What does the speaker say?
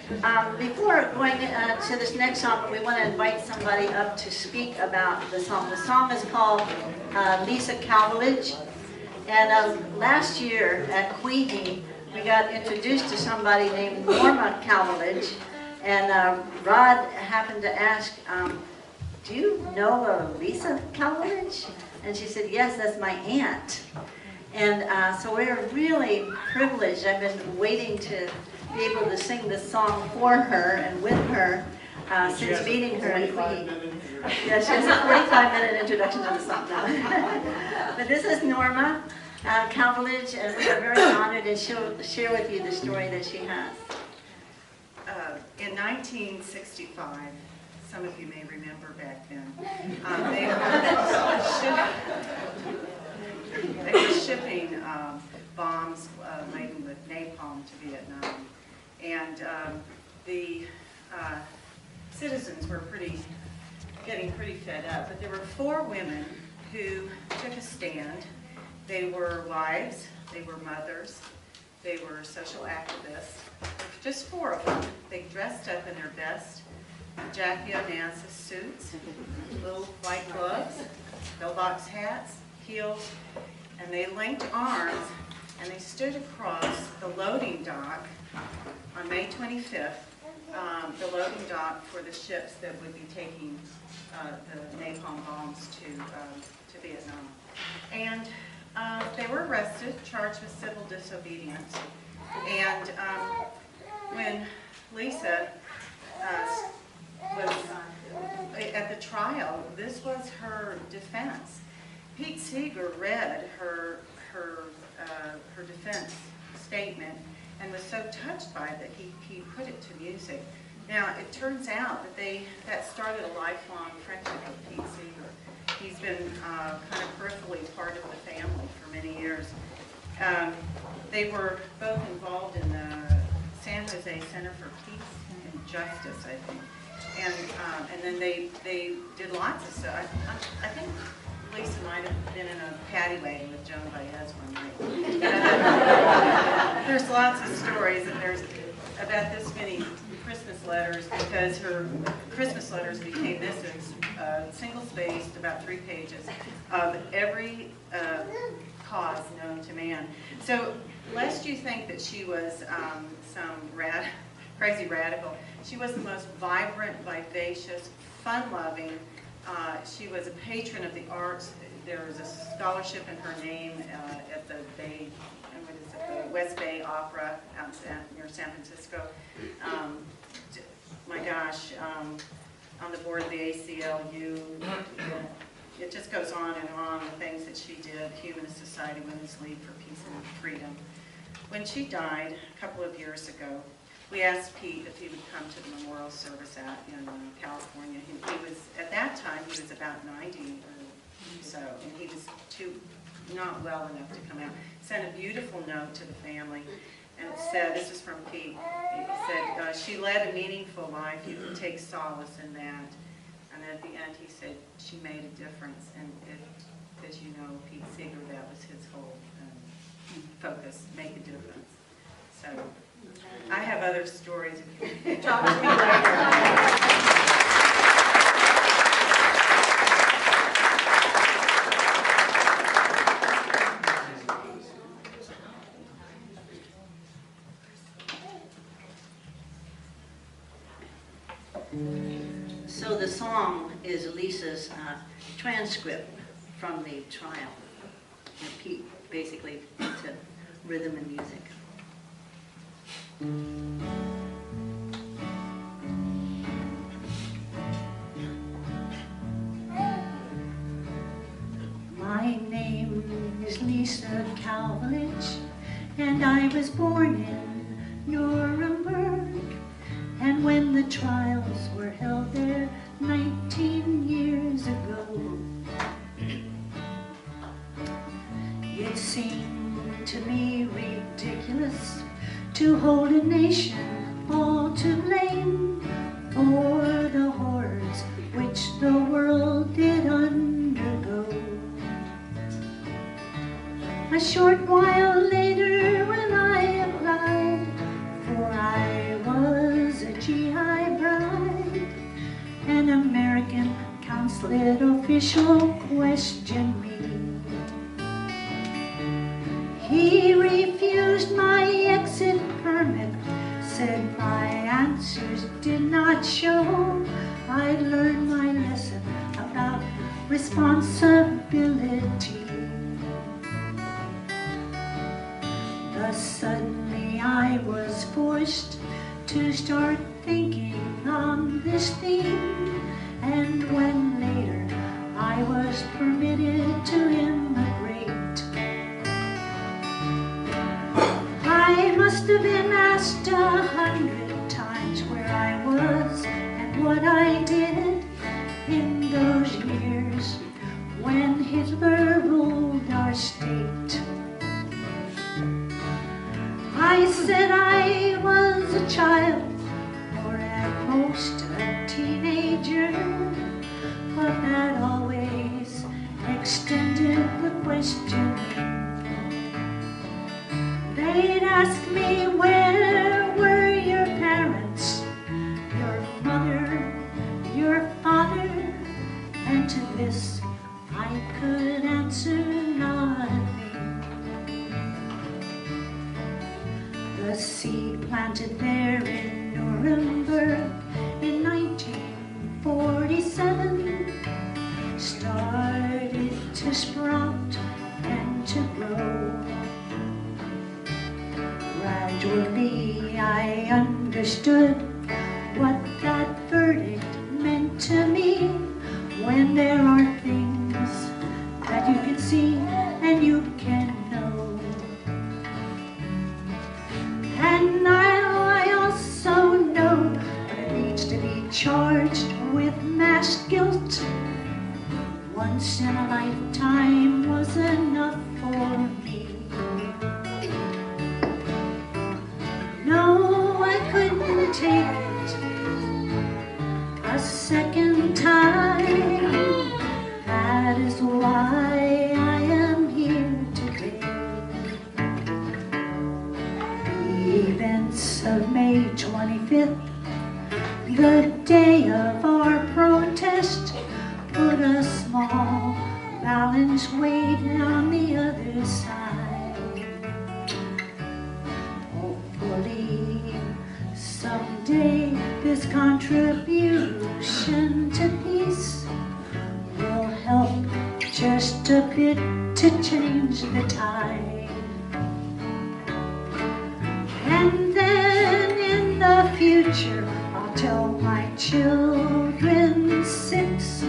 Before going to this next song, we want to invite somebody up to speak about the song. The song is called Lisa Kalvelage. And last year at Queehee, we got introduced to somebody named Norma Kalvelage. And Rod happened to ask, do you know Lisa Kalvelage? And she said, yes, that's my aunt. And so we're really privileged. I've been waiting to be able to sing this song for her and with her since meeting her in Queehee. Yeah, she has a 45-minute introduction to the song now. But this is Norma Kalvelage, and we are very honored, and she'll share with you the story that she has. In 1965, some of you may remember back then, they were shipping bombs laden with napalm to Vietnam. And the citizens were getting pretty fed up. But there were 4 women who took a stand. They were wives, they were mothers, they were social activists. Just 4 of them. They dressed up in their best Jackie Onassis suits, little white gloves, pillbox hats, heels, and they linked arms and they stood across the loading dock on May 25th, the loading dock for the ships that would be taking the napalm bombs to Vietnam. And they were arrested, charged with civil disobedience. And when Lisa was at the trial, this was her defense. Pete Seeger read her defense statement and was so touched by it that he put it to music. Now, it turns out that that started a lifelong friendship with Pete Seeger. He's been kind of peripherally part of the family for many years. They were both involved in the San Jose Center for Peace and Justice, I think. And then they did lots of stuff. I think Lisa might have been in a paddy wagon with Joan Baez one night. There's lots of stories, and there's about this many Christmas letters, because her Christmas letters became this single-spaced, about 3 pages, of every cause known to man. So, lest you think that she was some crazy radical, she was the most vibrant, vivacious, fun-loving. She was a patron of the arts. There was a scholarship in her name at the the West Bay Opera out near San Francisco. My gosh, on the board of the ACLU. It just goes on, the things that she did, Humanist Society, Women's League for Peace and Freedom. When she died a couple of years ago, we asked Pete if he would come to the memorial service out in California. He was, at that time, he was about 90 or so, and he was not well enough to come out. Sent a beautiful note to the family, and it said, this is from Pete, it said, she led a meaningful life, you can take solace in that. And at the end he said, she made a difference, and as you know, Pete Seeger, that was his whole focus, make a difference. So, I have other stories if you talk to me later. So the song is Lisa's transcript from the trial. And Pete basically to rhythm and music. My name is Lisa Kalvelage, and I was born in Nuremberg. And when the trials were held there 19 years ago, it seemed to me ridiculous to hold a nation all to blame for the horrors which the world did undergo. A short while later, when I applied, for I was GI bride. An American consulate official questioned me. He refused my exit permit, said my answers did not show I'd learned my lesson about responsibility. Thus suddenly I was forced to start thinking on this theme, and when later I was permitted to immigrate, I must have been asked 100 times where I was and what I did in those years when Hitler ruled our state. I said I was a child, or at most a teenager, but that always extended the questioning. They'd ask me, where were your parents, your mother, your father? And to this I could answer not a thing. The seed planted there in Nuremberg in 1947 started to sprout and to grow. Gradually I understood what that verdict meant to me, when there are things that you can see and you can know. And I also know what it means to be charged with mass guilt. Once in a lifetime was enough for me. No, I couldn't take it a second time. That is why I am here today. The events of May 25th, the day of our protest, put a small balance weight on the other side. Hopefully, someday this contribution to peace will help just a bit to change the tide. And then in the future, I'll tell my children 6